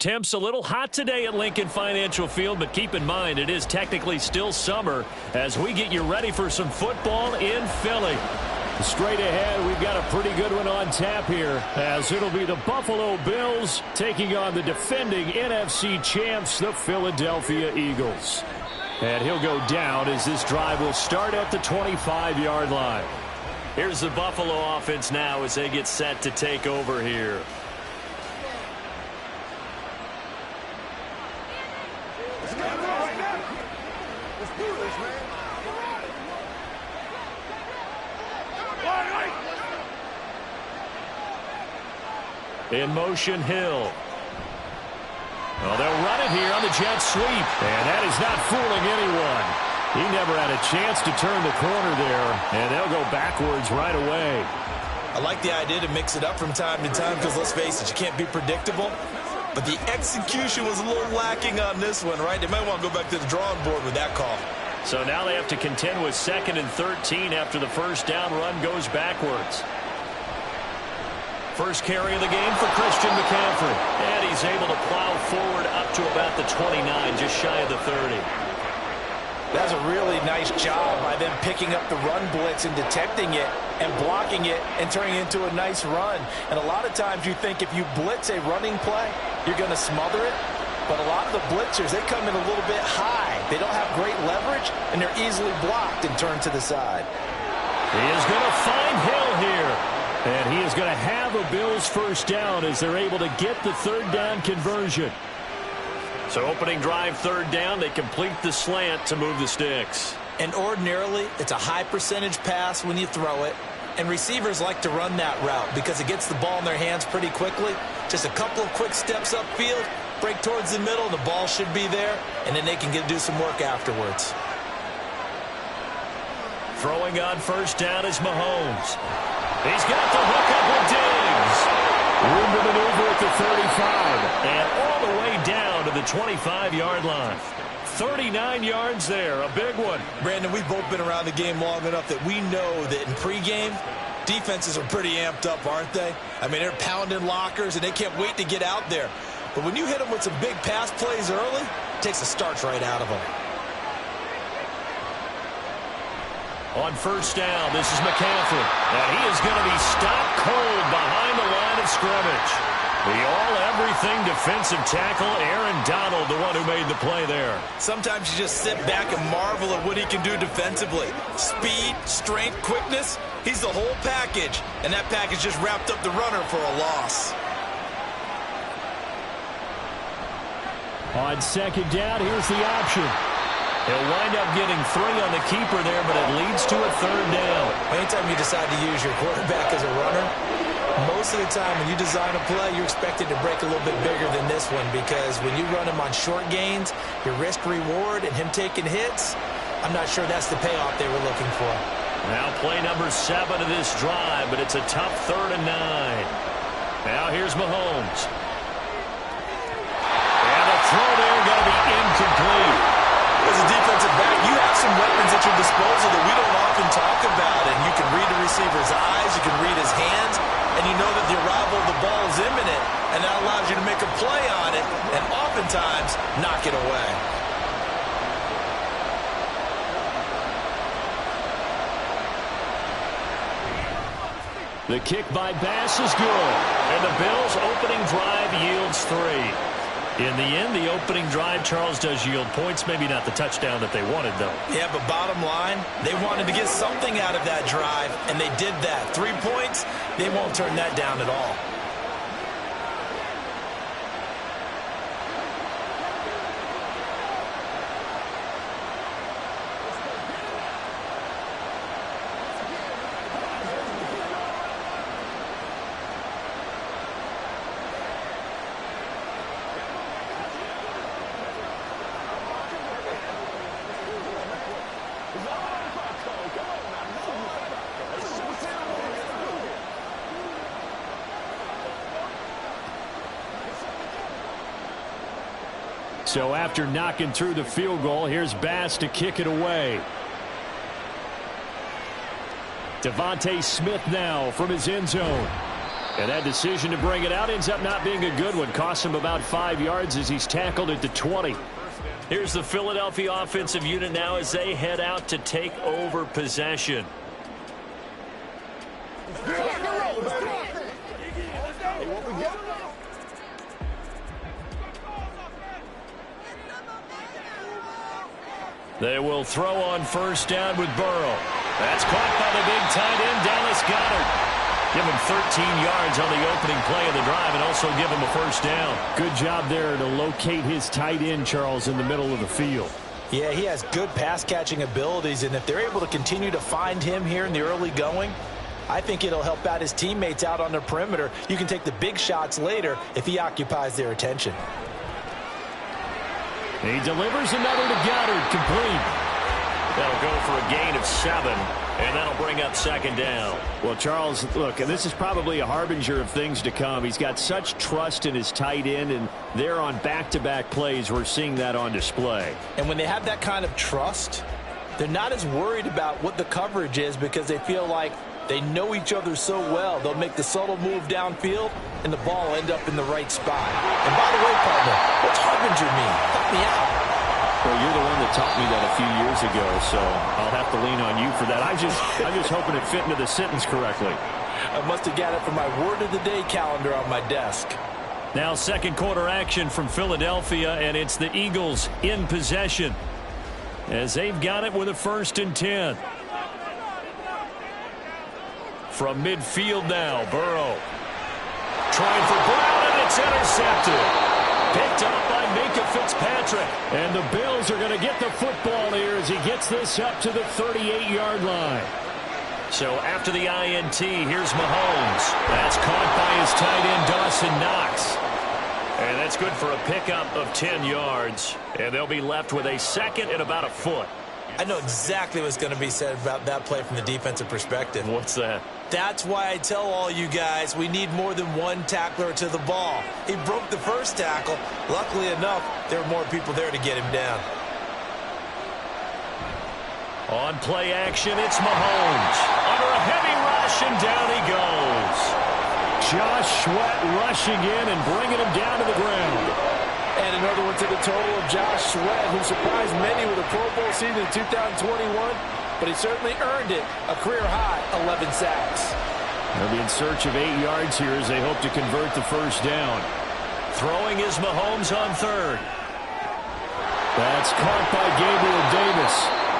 Temps a little hot today at Lincoln Financial Field, but keep in mind it is technically still summer as we get you ready for some football in Philly. Straight ahead, we've got a pretty good one on tap here, as it'll be the Buffalo Bills taking on the defending NFC champs, the Philadelphia Eagles. And he'll go down as this drive will start at the 25-yard line. Here's the Buffalo offense now as they get set to take over here. In motion, Hill. Well, they'll run it here on the jet sweep. And that is not fooling anyone. He never had a chance to turn the corner there. And they'll go backwards right away. I like the idea to mix it up from time to time because, let's face it, you can't be predictable. But the execution was a little lacking on this one, right? They might want to go back to the drawing board with that call. So now they have to contend with 2nd and 13 after the first down run goes backwards. First carry of the game for Christian McCaffrey. And he's able to plow forward up to about the 29, just shy of the 30. That's a really nice job by them picking up the run blitz and detecting it and blocking it and turning it into a nice run. And a lot of times you think if you blitz a running play, you're going to smother it. But a lot of the blitzers, they come in a little bit high. They don't have great leverage, and they're easily blocked and turned to the side. He is going to find Hill here. And he is going to have a Bills first down as they're able to get the third down conversion. So opening drive, 3rd down, they complete the slant to move the sticks. And ordinarily, it's a high percentage pass when you throw it. And receivers like to run that route because it gets the ball in their hands pretty quickly. Just a couple of quick steps upfield, break towards the middle, the ball should be there, and then they can do some work afterwards. Throwing on first down is Mahomes. He's got the hook up with Diggs. Room to maneuver at the 35. And all the way down to the 25-yard line. 39 yards there, a big one. Brandon, we've both been around the game long enough that we know that in pregame, defenses are pretty amped up, aren't they? I mean, they're pounding lockers, and they can't wait to get out there. But when you hit them with some big pass plays early, it takes the starch right out of them. On first down, this is McCaffrey. And he is going to be stopped cold behind the line of scrimmage. The all-everything defensive tackle, Aaron Donald, the one who made the play there. Sometimes you just sit back and marvel at what he can do defensively. Speed, strength, quickness, he's the whole package. And that package just wrapped up the runner for a loss. On 2nd down, here's the option. He'll wind up getting 3 on the keeper there, but it leads to a 3rd down. Anytime you decide to use your quarterback as a runner, most of the time when you design a play, you're expected to break a little bit bigger than this one because when you run him on short gains, your risk-reward and him taking hits, I'm not sure that's the payoff they were looking for. Now play number 7 of this drive, but it's a tough 3rd and 9. Now here's Mahomes. And the throw there going to be incomplete. As a defensive back, you have some weapons at your disposal that we don't often talk about. And you can read the receiver's eyes, you can read his hands, and you know that the arrival of the ball is imminent, and that allows you to make a play on it, and oftentimes knock it away. The kick by Bass is good, and the Bills' opening drive yields 3. In the end, the opening drive, Charles, does yield points. Maybe not the touchdown that they wanted, though. Yeah, but bottom line, they wanted to get something out of that drive, and they did that. 3 points, they won't turn that down at all. So after knocking through the field goal, here's Bass to kick it away. Devontae Smith now from his end zone. And that decision to bring it out ends up not being a good one. Costs him about 5 yards as he's tackled at the 20. Here's the Philadelphia offensive unit now as they head out to take over possession. They will throw on first down with Burrow. That's caught by the big tight end, Dallas Goedert. Give him 13 yards on the opening play of the drive and also give him a first down. Good job there to locate his tight end, Charles, in the middle of the field. Yeah, he has good pass-catching abilities, and if they're able to continue to find him here in the early going, I think it'll help out his teammates out on the perimeter. You can take the big shots later if he occupies their attention. He delivers another to Goedert, complete. That'll go for a gain of 7, and that'll bring up second down. Well, Charles, look, and this is probably a harbinger of things to come. He's got such trust in his tight end, and they're on back-to-back plays. We're seeing that on display. And when they have that kind of trust, they're not as worried about what the coverage is because they feel like they know each other so well. They'll make the subtle move downfield, and the ball will end up in the right spot. And by the way, partner, what's harbinger mean? Help me out. Well, you're the one that taught me that a few years ago, so I'll have to lean on you for that. I'm just hoping it fit into the sentence correctly. I must have got it from my word of the day calendar on my desk. Now second quarter action from Philadelphia, and it's the Eagles in possession as they've got it with a 1st and 10. From midfield now, Burrow. Trying for Brown, and it's intercepted. Picked up by Minkah Fitzpatrick. And the Bills are going to get the football here as he gets this up to the 38-yard line. So after the INT, here's Mahomes. That's caught by his tight end, Dawson Knox. And that's good for a pickup of 10 yards. And they'll be left with a second and about a foot. I know exactly what's going to be said about that play from the defensive perspective. What's that? That's why I tell all you guys we need more than one tackler to the ball. He broke the first tackle. Luckily enough, there were more people there to get him down. On play action, it's Mahomes. Under a heavy rush, and down he goes. Josh Sweat rushing in and bringing him down to the ground. And another one to the total of Josh Sweat, who surprised many with a Pro Bowl season in 2021, but he certainly earned it, a career-high 11 sacks. They'll be in search of 8 yards here as they hope to convert the first down. Throwing is Mahomes on third. That's caught by Gabriel Davis.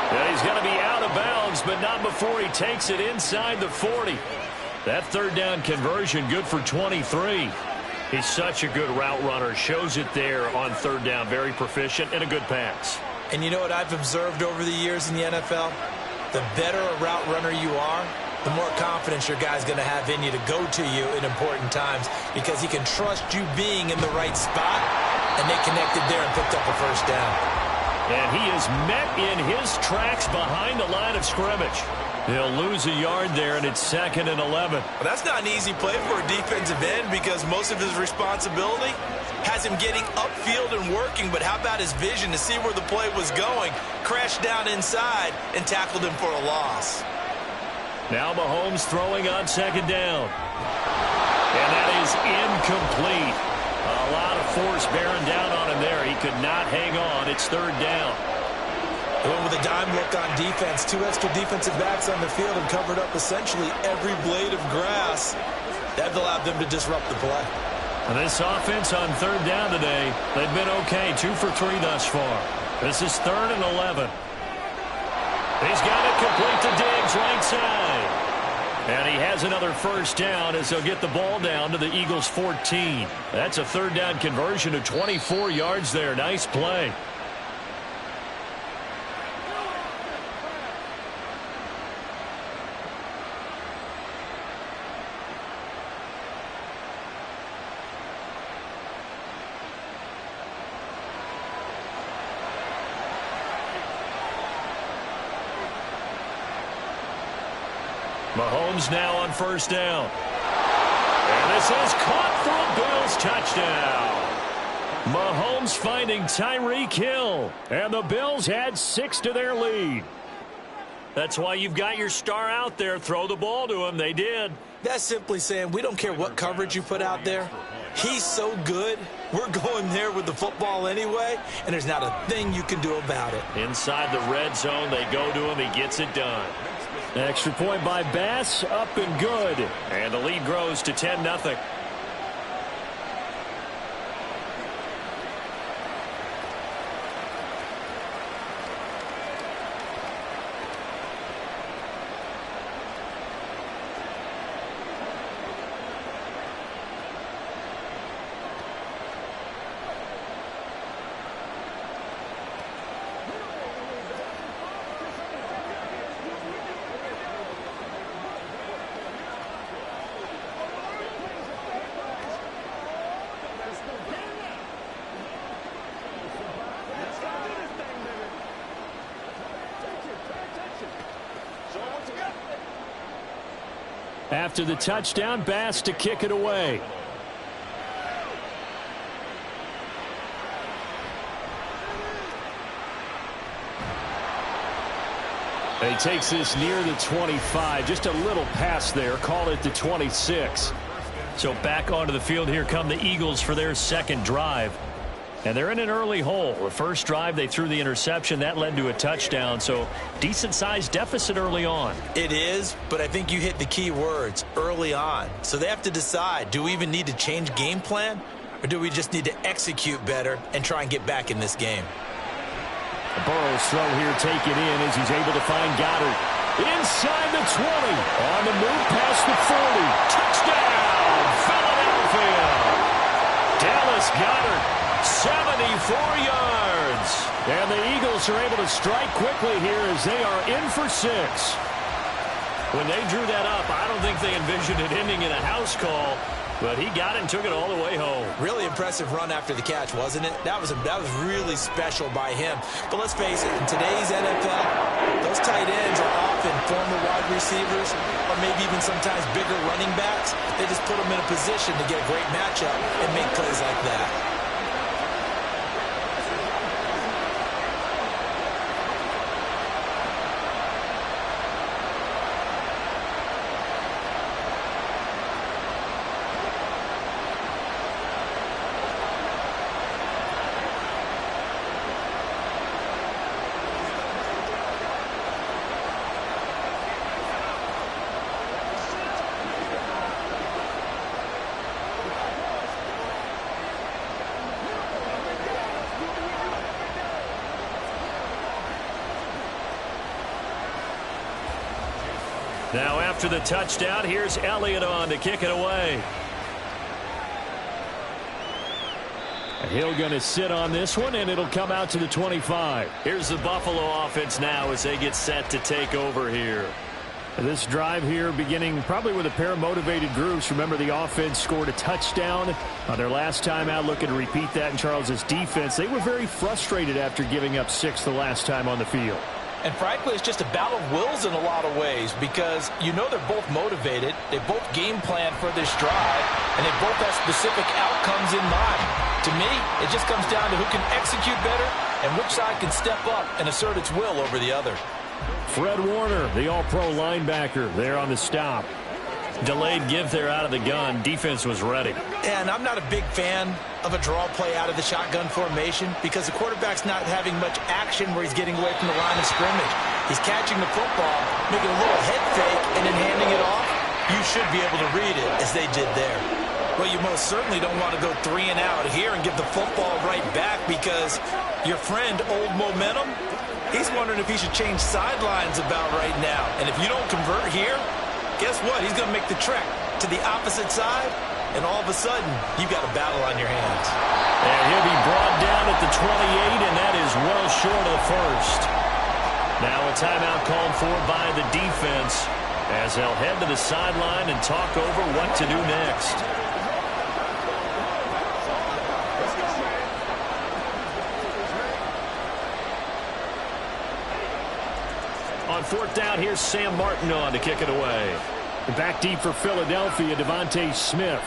Yeah, he's going to be out of bounds, but not before he takes it inside the 40. That third down conversion good for 23. He's such a good route runner. Shows it there on third down. Very proficient and a good pass. And you know what I've observed over the years in the NFL? The better a route runner you are, the more confidence your guy's going to have in you to go to you in important times because he can trust you being in the right spot, and they connected there and picked up a first down. And he is met in his tracks behind the line of scrimmage. He'll lose a yard there, and it's 2nd and 11. Well, that's not an easy play for a defensive end because most of his responsibility has him getting upfield and working, but how about his vision to see where the play was going, crashed down inside, and tackled him for a loss. Now Mahomes throwing on second down. And that is incomplete. A lot of force bearing down on him there. He could not hang on. It's third down. Went with a dime look on defense. 2 extra defensive backs on the field and covered up essentially every blade of grass. That allowed them to disrupt the play. And this offense on third down today, they've been okay. 2 for 3 thus far. This is 3rd and 11. He's got it complete to Diggs, right side. And he has another first down as they'll get the ball down to the Eagles' 14. That's a third down conversion of 24 yards there. Nice play. Mahomes now on first down. And this is caught for a Bills touchdown. Mahomes finding Tyreek Hill. And the Bills had 6 to their lead. That's why you've got your star out there. Throw the ball to him. They did. That's simply saying we don't care what coverage you put out there. He's so good, we're going there with the football anyway, and there's not a thing you can do about it. Inside the red zone, they go to him. He gets it done. Extra point by Bass, up and good. And the lead grows to 10-0. After the touchdown, Bass to kick it away. He takes this near the 25. Just a little pass there. Call it the 26. So back onto the field, here come the Eagles for their second drive. And they're in an early hole. The first drive, they threw the interception. That led to a touchdown. So decent-sized deficit early on. It is, but I think you hit the key words, early on. So they have to decide, do we even need to change game plan? Or do we just need to execute better and try and get back in this game? Burrow's throw here taken in as he's able to find Goddard. Inside the 20. On the move past the 40. Touchdown, Philadelphia. Dallas Goedert. 74 yards. And the Eagles are able to strike quickly here as they are in for 6. When they drew that up, I don't think they envisioned it ending in a house call, but he got it and took it all the way home. Really impressive run after the catch, wasn't it? That was really special by him. But let's face it, in today's NFL, those tight ends are often former wide receivers or maybe even sometimes bigger running backs. They just put them in a position to get a great matchup and make plays like that. Now after the touchdown, here's Elliott on to kick it away. Hill going to sit on this one, and it'll come out to the 25. Here's the Buffalo offense now as they get set to take over here. This drive here beginning probably with a pair of motivated groups. Remember, the offense scored a touchdown on their last time out. Looking to repeat that in Charles's defense. They were very frustrated after giving up 6 the last time on the field. And frankly, it's just a battle of wills in a lot of ways because you know they're both motivated. They both game plan for this drive, and they both have specific outcomes in mind. To me, it just comes down to who can execute better and which side can step up and assert its will over the other. Fred Warner, the all-pro linebacker, there on the stop. Delayed give there out of the gun. Defense was ready. And I'm not a big fan of a draw play out of the shotgun formation because the quarterback's not having much action where he's getting away from the line of scrimmage. He's catching the football, making a little head fake, and then handing it off. You should be able to read it as they did there. Well, you most certainly don't want to go 3 and out here and give the football right back because your friend, Old Momentum, he's wondering if he should change sidelines about right now. And if you don't convert here, guess what? He's going to make the trek to the opposite side, and all of a sudden, you've got a battle on your hands. And he'll be brought down at the 28, and that is well short of the first. Now a timeout called for by the defense as they'll head to the sideline and talk over what to do next. On 4th down, here's Sam Martin on to kick it away. Back deep for Philadelphia, Devontae Smith.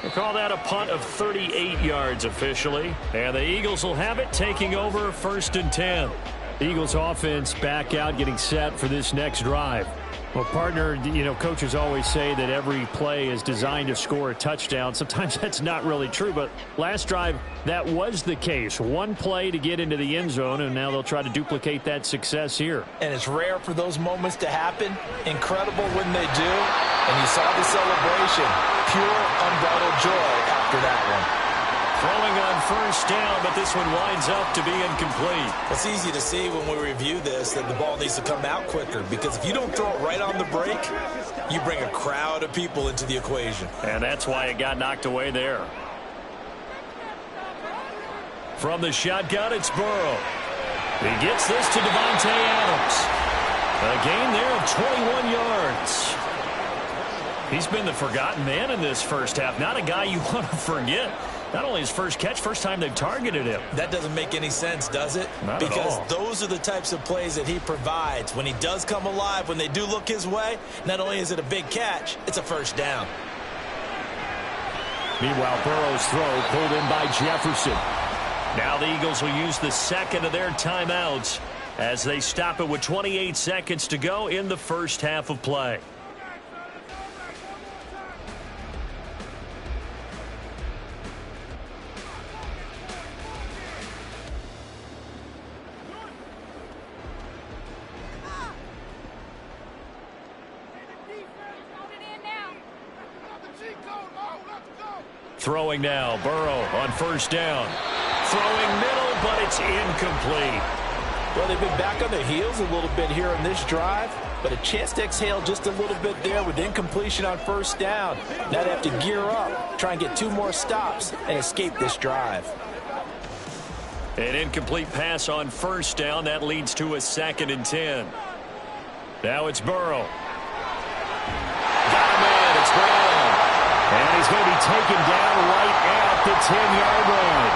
They call that a punt of 38 yards officially. And the Eagles will have it, taking over 1st and 10. Eagles offense back out, getting set for this next drive. Well, partner, coaches always say that every play is designed to score a touchdown. Sometimes that's not really true, but last drive, that was the case. One play to get into the end zone, and now they'll try to duplicate that success here. And it's rare for those moments to happen. Incredible when they do. And you saw the celebration. Pure, unbridled joy after that one. Throwing on 1st down, but this one winds up to be incomplete. It's easy to see when we review this that the ball needs to come out quicker, because if you don't throw it right on the break, you bring a crowd of people into the equation. And that's why it got knocked away there. From the shotgun, it's Burrow. He gets this to Davante Adams. A gain there of 21 yards. He's been the forgotten man in this first half. Not a guy you want to forget. Not only his first catch, first time they've targeted him. That doesn't make any sense, does it? Not at all. Because those are the types of plays that he provides. When he does come alive, when they do look his way, not only is it a big catch, it's a 1st down. Meanwhile, Burrow's throw pulled in by Jefferson. Now the Eagles will use the second of their timeouts as they stop it with 28 seconds to go in the first half of play. Throwing now, Burrow on 1st down. Throwing middle, but it's incomplete. Well, they've been back on their heels a little bit here in this drive, but a chance to exhale just a little bit there with incompletion on 1st down. Now they have to gear up, try and get 2 more stops, and escape this drive. An incomplete pass on 1st down. That leads to a 2nd and 10. Now it's Burrow. Got him in. It's Brown. And he's going to be taken down right at the 10-yard line.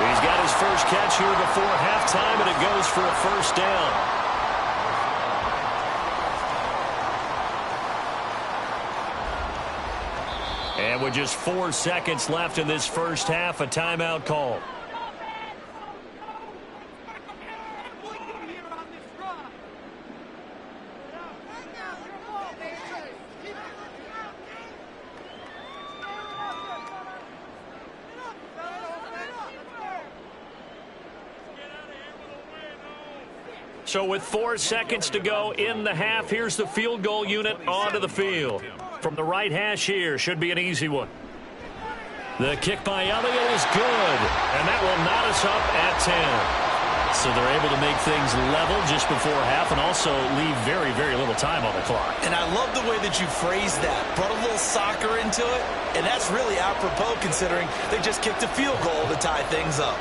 He's got his first catch here before halftime, and it goes for a 1st down. And with just 4 seconds left in this first half, a timeout call. So with 4 seconds to go in the half, here's the field goal unit onto the field. From the right hash here, should be an easy one. The kick by Elliott is good, and that will knot us up at 10. So they're able to make things level just before half and also leave very, very little time on the clock. And I love the way that you phrased that. Brought a little soccer into it, and that's really apropos considering they just kicked a field goal to tie things up.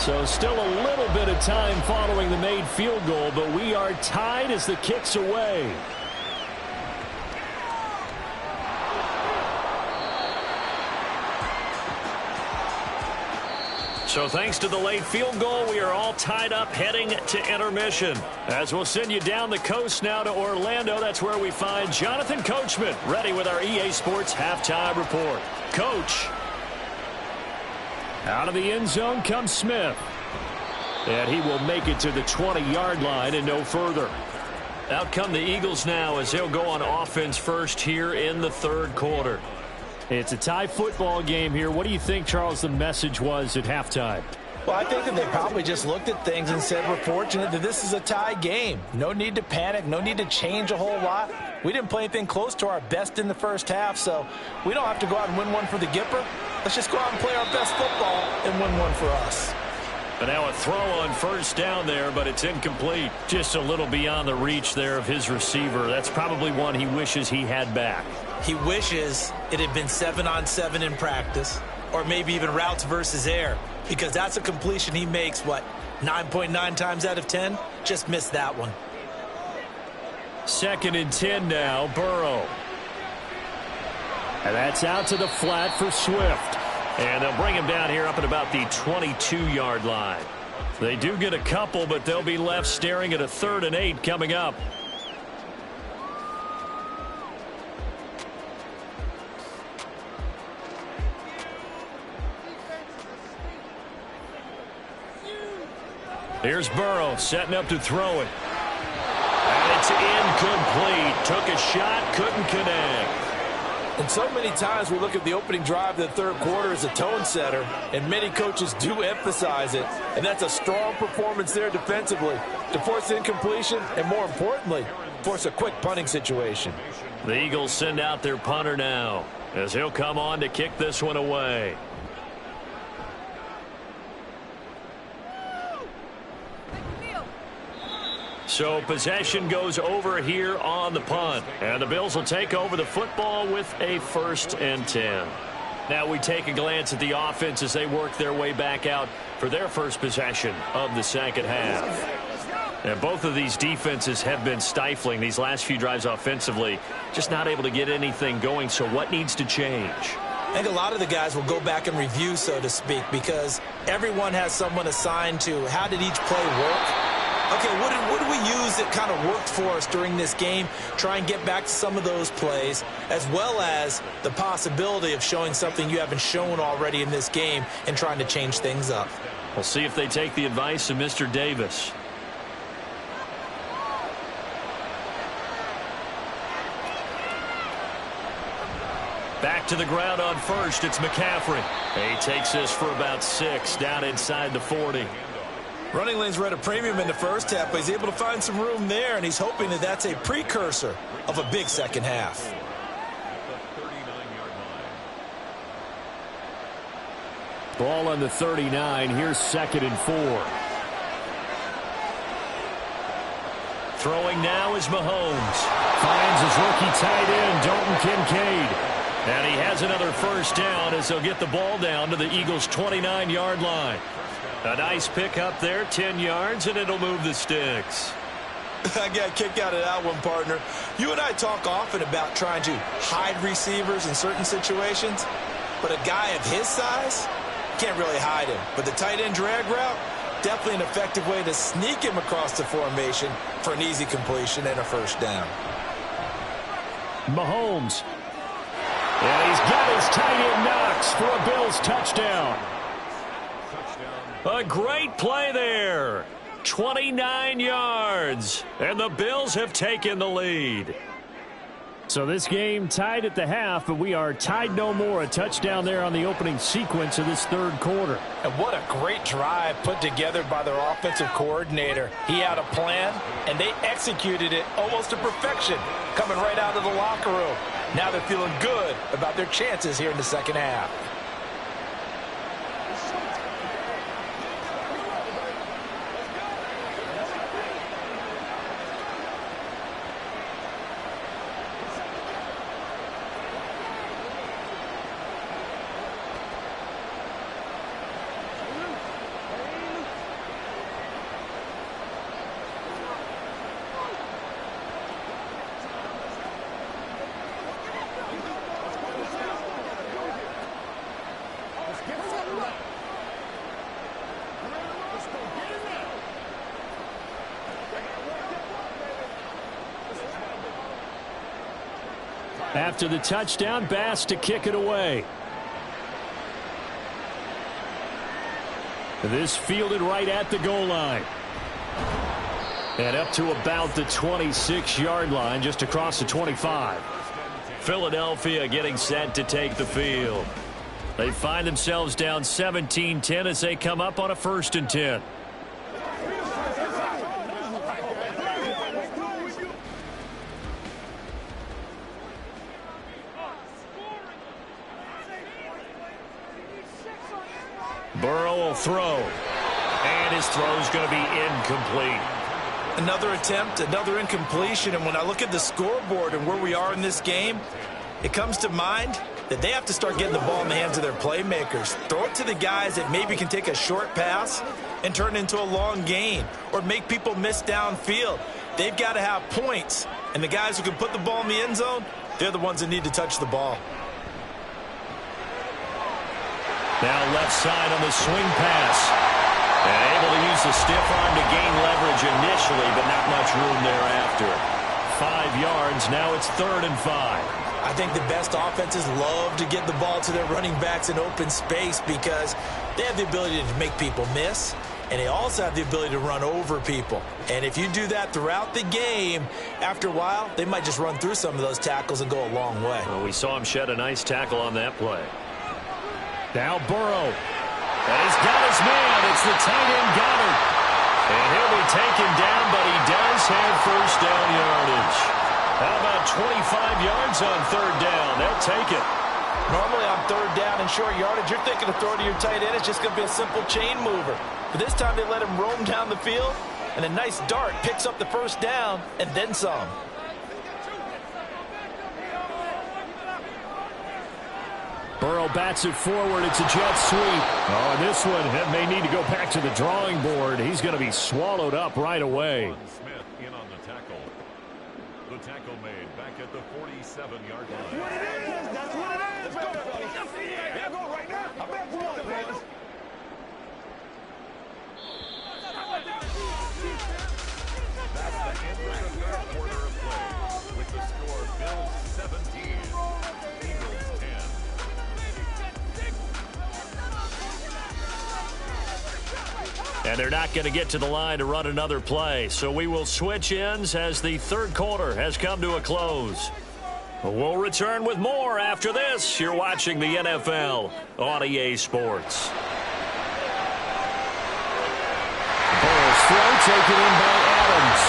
So still a little bit of time following the made field goal, but we are tied as the kick's away. So thanks to the late field goal, we are all tied up heading to intermission. As we'll send you down the coast now to Orlando, that's where we find Jonathan Coachman ready with our EA Sports halftime report. Coach. Out of the end zone comes Smith. And he will make it to the 20-yard line and no further. Out come the Eagles now as they'll go on offense first here in the third quarter. It's a tie football game here. What do you think, Charles, the message was at halftime? Well, I think that they probably just looked at things and said, we're fortunate that this is a tie game. No need to panic. No need to change a whole lot. We didn't play anything close to our best in the first half, so we don't have to go out and win one for the Gipper. Let's just go out and play our best football and win one for us. But now a throw on first down there, but it's incomplete. Just a little beyond the reach there of his receiver. That's probably one he wishes he had back. He wishes it had been 7-on-7 in practice, or maybe even routes versus air, because that's a completion he makes, 9.9 times out of 10? Just missed that one. 2nd and 10 now, Burrow. And that's out to the flat for Swift. And they'll bring him down here up at about the 22-yard line. They do get a couple, but they'll be left staring at a 3rd and 8 coming up. Here's Burrow setting up to throw it. And it's incomplete. Took a shot, couldn't connect. And so many times we look at the opening drive of the third quarter as a tone setter, and many coaches do emphasize it. And that's a strong performance there defensively to force incompletion and, more importantly, force a quick punting situation. The Eagles send out their punter now as he'll come on to kick this one away. So possession goes over here on the punt. And the Bills will take over the football with a 1st and 10. Now we take a glance at the offense as they work their way back out for their first possession of the second half. And both of these defenses have been stifling these last few drives offensively. Just not able to get anything going. So what needs to change? I think a lot of the guys will go back and review, so to speak, because everyone has someone assigned to how did each play work. Okay, what did we use that kind of worked for us during this game? Try and get back to some of those plays, as well as the possibility of showing something you haven't shown already in this game and trying to change things up. We'll see if they take the advice of Mr. Davis. Back to the ground on first. It's McCaffrey. He takes this for about 6 down inside the 40. Running lanes were at a premium in the first half, but he's able to find some room there, and he's hoping that that's a precursor of a big second half. Ball on the 39. Here's 2nd and 4. Throwing now is Mahomes. Finds his rookie tight end, Dalton Kincaid. And he has another first down as they'll get the ball down to the Eagles' 29-yard line. A nice pick up there, 10 yards, and it'll move the sticks. I got a kick out of that one, partner. You and I talk often about trying to hide receivers in certain situations, but a guy of his size can't really hide him. But the tight end drag route, definitely an effective way to sneak him across the formation for an easy completion and a first down. Mahomes. And he's got his tight end Knox for a Bills touchdown. A great play there. 29 yards. And the Bills have taken the lead. So this game tied at the half, but we are tied no more. A touchdown there on the opening sequence of this third quarter. And what a great drive put together by their offensive coordinator. He had a plan, and they executed it almost to perfection, coming right out of the locker room. Now they're feeling good about their chances here in the second half. After the touchdown, Bass to kick it away. This fielded right at the goal line. And up to about the 26-yard line, just across the 25. Philadelphia getting set to take the field. They find themselves down 17-10 as they come up on a 1st and 10. Burrow will throw. And his throw's going to be incomplete. Another attempt, another incompletion, and when I look at the scoreboard and where we are in this game, it comes to mind that they have to start getting the ball in the hands of their playmakers. Throw it to the guys that maybe can take a short pass and turn it into a long gain or make people miss downfield. They've got to have points, and the guys who can put the ball in the end zone, they're the ones that need to touch the ball. Now left side on the swing pass. And able to use the stiff arm to gain leverage initially, but not much room thereafter. 5 yards, now it's 3rd and 5. I think the best offenses love to get the ball to their running backs in open space because they have the ability to make people miss, and they also have the ability to run over people. And if you do that throughout the game, after a while, they might just run through some of those tackles and go a long way. Well, we saw him shed a nice tackle on that play. Now Burrow. And he's got his man. It's the tight end, Goddard. And he'll be taken down, but he does have first down yardage. How about 25 yards on 3rd down? They'll take it. Normally on 3rd down and short yardage, you're thinking of throwing to your tight end. It's just going to be a simple chain mover. But this time they let him roam down the field, and a nice dart picks up the first down and then some. Burrow bats it forward. It's a jet sweep. Oh, and this one may need to go back to the drawing board. He's going to be swallowed up right away. Smith in on the tackle. The tackle made back at the 47-yard line. That's what it is. Let's go, fellas. Yeah, go right now. I bet you want it, fellas. That's the end of the 3rd quarter of play. With the score, Bills 17, Eagles 10. And they're not going to get to the line to run another play. So we will switch ends as the 3rd quarter has come to a close. We'll return with more after this. You're watching the NFL on EA Sports. Burrow's throw taken in by Adams.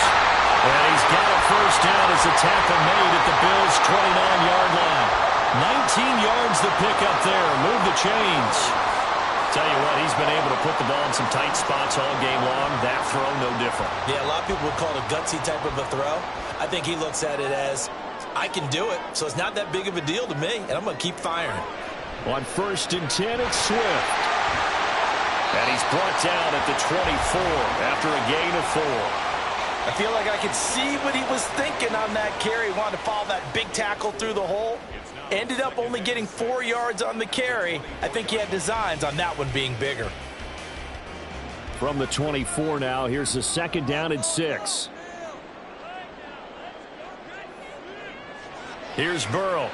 And he's got a first down as a tackle made at the Bills' 29-yard line. 19 yards the pickup there. Move the chains. Tell you what, he's been able to put the ball in some tight spots all game long. That throw, no different. Yeah, a lot of people would call it a gutsy type of a throw. I think he looks at it as, I can do it, so it's not that big of a deal to me, and I'm going to keep firing. On 1st and 10, it's Swift. And he's brought down at the 24 after a gain of 4. I feel like I could see what he was thinking on that carry. He wanted to follow that big tackle through the hole. Ended up only getting 4 yards on the carry. I think he had designs on that one being bigger. From the 24 now, here's the 2nd down and 6. Here's Burrow.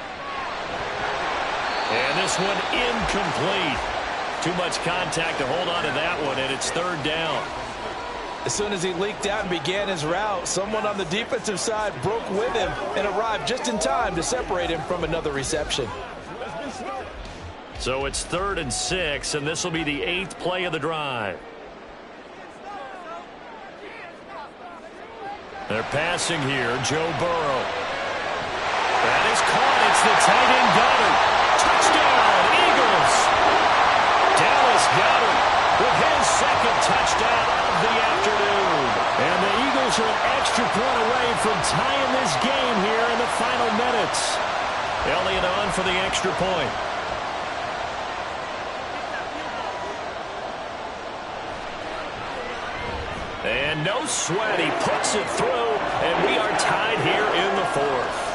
And this one incomplete. Too much contact to hold on to that one, and it's 3rd down. As soon as he leaked out and began his route, someone on the defensive side broke with him and arrived just in time to separate him from another reception. So it's 3rd and 6, and this will be the 8th play of the drive. They're passing here, Joe Burrow. That is caught. It's the tight end Goddard. Touchdown, Eagles! Dallas Goedert with his 2nd touchdown of the afternoon. And the Eagles are an extra point away from tying this game here in the final minutes. Elliott on for the extra point. And no sweat, he puts it through, and we are tied here in the 4th.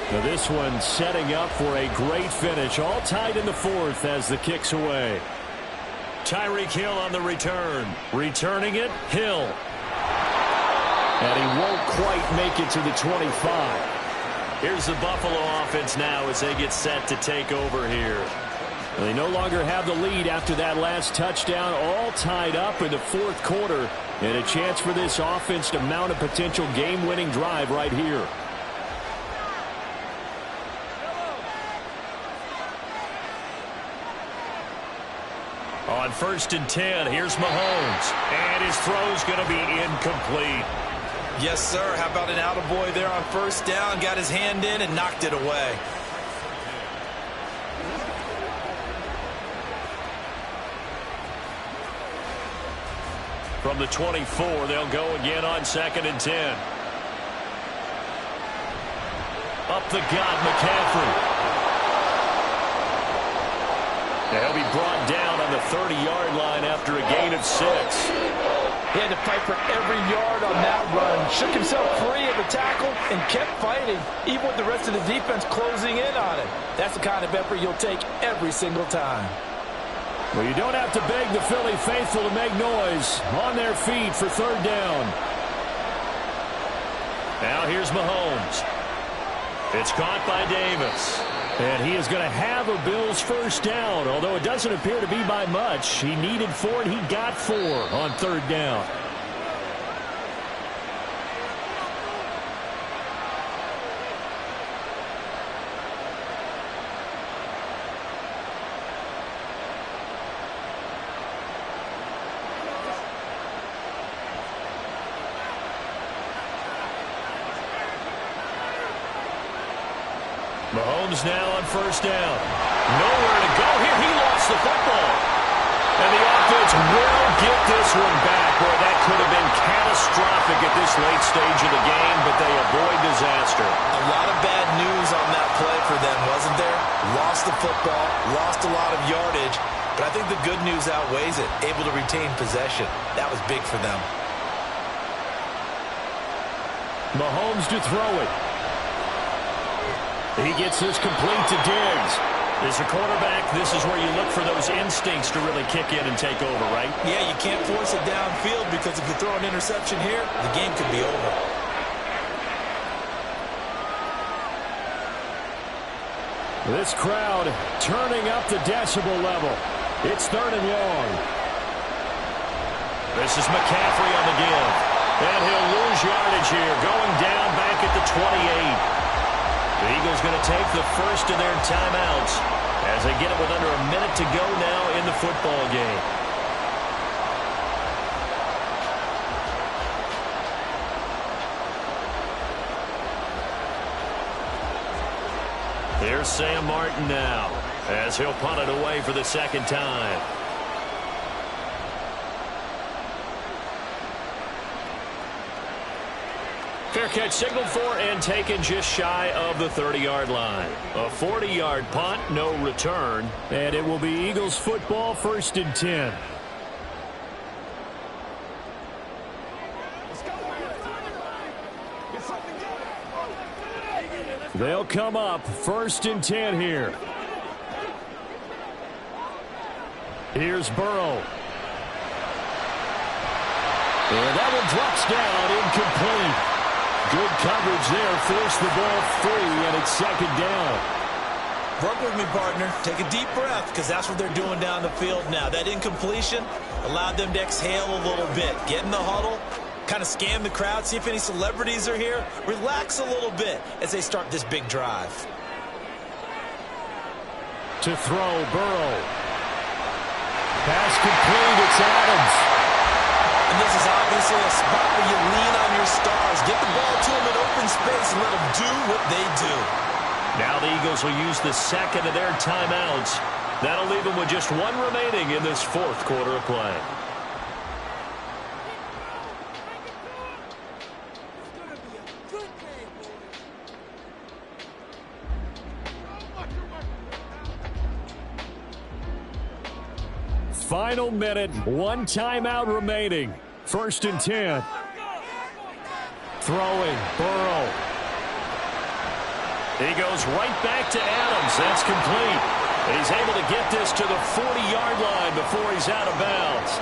Now this one setting up for a great finish. All tied in the 4th as the kick's away. Tyreek Hill on the return. Returning it, Hill. And he won't quite make it to the 25. Here's the Buffalo offense now as they get set to take over here. They no longer have the lead after that last touchdown, all tied up in the fourth quarter, and a chance for this offense to mount a potential game-winning drive right here. On 1st and 10, here's Mahomes. And his throw's going to be incomplete. Yes, sir. How about an attaboy there on 1st down? Got his hand in and knocked it away. From the 24, they'll go again on 2nd and 10. Up the gut, McCaffrey. He'll be brought down on the 30-yard line after a gain of 6. He had to fight for every yard on that run. Shook himself free of the tackle and kept fighting, even with the rest of the defense closing in on him. That's the kind of effort you'll take every single time. Well, you don't have to beg the Philly faithful to make noise. On their feet for 3rd down. Now here's Mahomes. It's caught by Davis. And he is going to have a Bills 1st down, although it doesn't appear to be by much. He needed 4, and he got 4 on 3rd down. Mahomes now on 1st down. Nowhere to go here. He lost the football. And the offense will get this one back. Boy, that could have been catastrophic at this late stage of the game, but they avoid disaster. A lot of bad news on that play for them, wasn't there? Lost the football, lost a lot of yardage, but I think the good news outweighs it. Able to retain possession. That was big for them. Mahomes to throw it. He gets this complete to Diggs. As a quarterback, this is where you look for those instincts to really kick in and take over, right? Yeah, you can't force it downfield because if you throw an interception here, the game could be over. This crowd turning up the decibel level. It's 3rd and long. This is McCaffrey on the give. And he'll lose yardage here, going down back at the 28. The Eagles going to take the first of their timeouts as they get it with under a minute to go now in the football game. Here's Sam Martin now as he'll punt it away for the 2nd time. Fair catch signaled for and taken just shy of the 30-yard line. A 40-yard punt, no return, and it will be Eagles football 1st and 10. They'll come up 1st and 10 here. Here's Burrow. And that one drops down, incomplete. Good coverage there, forced the ball free, and it's 2nd down. Work with me, partner. Take a deep breath, because that's what they're doing down the field now. That incompletion allowed them to exhale a little bit. Get in the huddle, kind of scan the crowd, see if any celebrities are here. Relax a little bit as they start this big drive. To throw, Burrow. Pass complete, it's Adams. And this is obviously a spot where you lean on your stars. Get the ball to them in open space and let them do what they do. Now the Eagles will use the 2nd of their timeouts. That'll leave them with just 1 remaining in this 4th quarter of play. Final minute, 1 timeout remaining. 1st and 10. Throwing, Burrow. He goes right back to Adams. That's complete. And he's able to get this to the 40-yard line before he's out of bounds.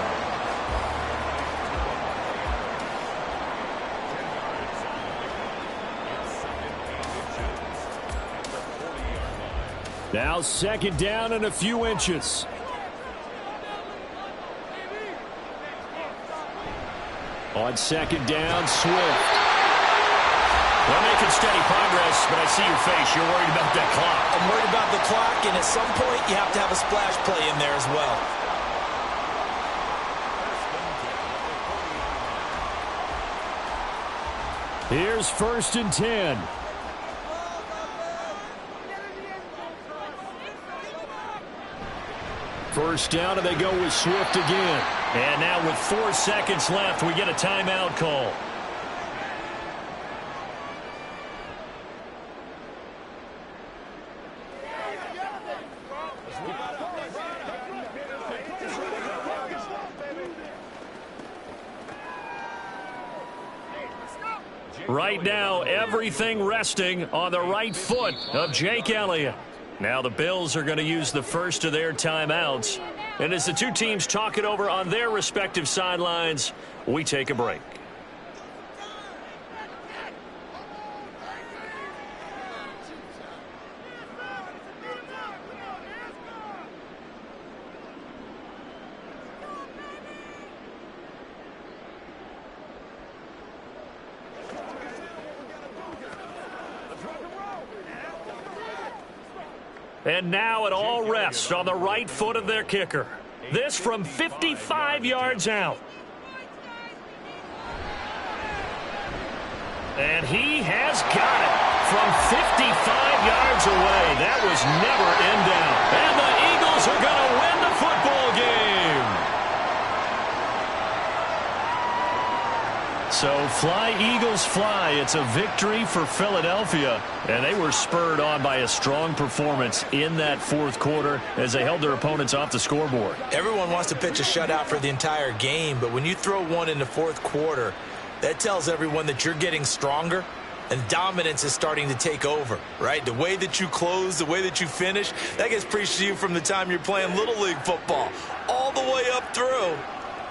Now 2nd down and a few inches. On 2nd down, Swift. They're making steady progress, but I see your face. You're worried about that clock. I'm worried about the clock, and at some point, you have to have a splash play in there as well. Here's 1st and 10. First down, and they go with Swift again. And now with 4 seconds left, we get a timeout call. Right now, everything resting on the right foot of Jake Elliott. Now the Bills are going to use the first of their timeouts. And as the two teams talk it over on their respective sidelines, we take a break. And now it all rests on the right foot of their kicker. This from 55 yards out. And he has got it from 55 yards away. That was never in doubt. And the Eagles are going to win the football game. So fly, Eagles, fly. It's a victory for Philadelphia. And they were spurred on by a strong performance in that 4th quarter as they held their opponents off the scoreboard. Everyone wants to pitch a shutout for the entire game, but when you throw one in the 4th quarter, that tells everyone that you're getting stronger and dominance is starting to take over, right? The way that you close, the way that you finish, that gets preached to you from the time you're playing Little League football all the way up through.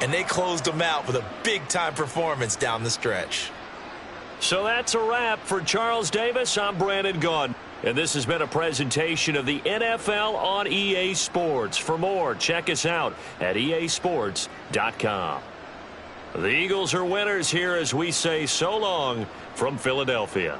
And they closed them out with a big-time performance down the stretch. So that's a wrap for Charles Davis. I'm Brandon Gaudin. And this has been a presentation of the NFL on EA Sports. For more, check us out at easports.com. The Eagles are winners here as we say so long from Philadelphia.